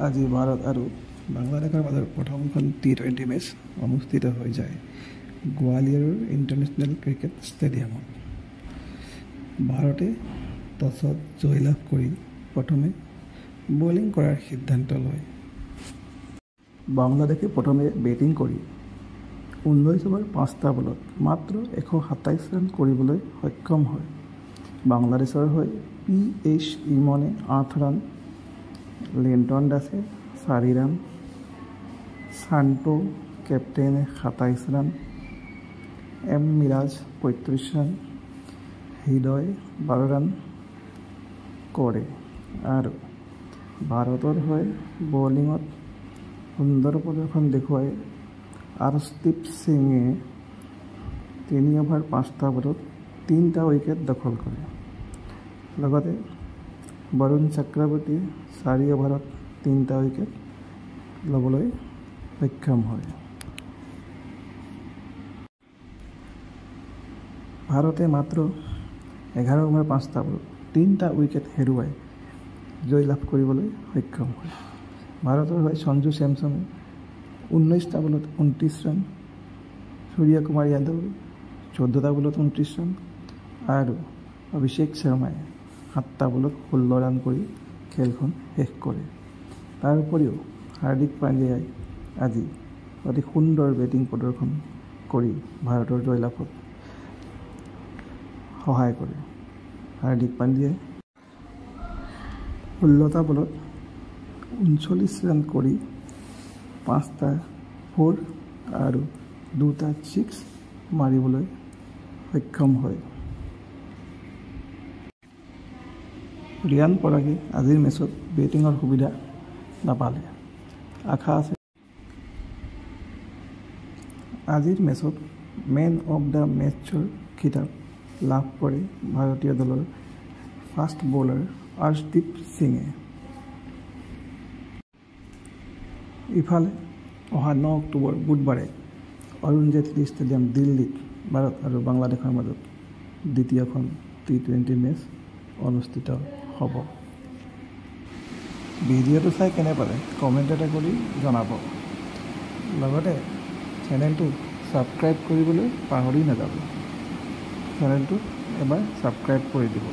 আজি ভাৰত আৰু বাংলাদেশৰ মাজত প্ৰথমখন টি20 মেচ অনুষ্ঠিত হৈ যায় গোৱালিয়ৰৰ ইণ্টাৰনেশ্যনেল ক্ৰিকেট ষ্টেডিয়ামত। ভাৰতে টছত জয়লাভ কৰি প্ৰথমে বলিং কৰাৰ সিদ্ধান্ত লয়। বাংলাদেশে প্ৰথমে বেটিং কৰি 19 অভাৰ 5টা বলত মাত্ৰ 127 ৰান কৰিবলৈ সক্ষম হয়। বাংলাদেশৰ হৈ PH ইমনে 8 ৰান, লিণ্টন দাসে 4 ৰান, শান্ত কেপ্টেইনে 27 ৰান, মিৰাজ 35 ৰান, হৃদয় 12 ৰান কৰে আৰু ভাৰতৰ হৈ বলিঙত সুন্দৰ প্ৰদৰ্শন দেখুৱাই আৰ্শদীপ সিঙে 3 অভাৰ 5টা বলত 3টা উইকেট দখল কৰে। লগতে বৰুণ চক্ৰৱৰ্তীয়ে 4 অভাৰত 3টা উইকেট ল'বলৈ সক্ষম হয়। ভাৰতে মাত্ৰ 11 অভাৰ 5টা বলত 3টা উইকেট হেৰুৱাই জয়লাভ কৰিবলৈ সক্ষম হয়। ভাৰতৰ হৈ সঞ্জু চেমছনে 19টা বলত 29 ৰান, সূৰ্য কুমাৰ যাদৱে 14টা বলত 29 ৰান আৰু অভিষেক শৰ্মাই 7টা বলত 16 ৰান কৰি খেলখন শেষ কৰে। তাৰ উপৰিও হাৰ্দিক পাণ্ডিয়াই আজি অতি সুন্দৰ বেটিং প্ৰদৰ্শন কৰি ভাৰতৰ জয়লাভত সহায় কৰে। হাৰ্দিক পাণ্ডিয়াই 16টা বলত 39 ৰান কৰি 5টা 4 আৰু 2টা 6 মাৰিবলৈ সক্ষম হয়। ৰিয়ান পৰাগে আজিৰ মেচত বেটিঙৰ সুবিধা নাপালে। আশা আছে আজিৰ মেচত মেন অৱ দ্য মেচৰ খিতাপ লাভ কৰে ভাৰতীয় দলৰ ফাষ্ট বলাৰ আৰ্শদীপ সিঙে। ইফালে অহা 9 অক্টোবৰ বুধবাৰে অৰুণ জেটলী ষ্টেডিয়াম দিল্লীত ভাৰত আৰু বাংলাদেশৰ মাজত দ্বিতীয়খন টি20 মেচ অনুষ্ঠিত হ'ব। ভিডিঅ'টো চাই কেনে পালে কমেণ্ট এটা কৰি জনাব। লগতে চেনেলটো ছাবস্ক্ৰাইব কৰিবলৈ পাহৰি নাযাব। চেনেলটো এবাৰ ছাবস্ক্ৰাইব কৰি দিব।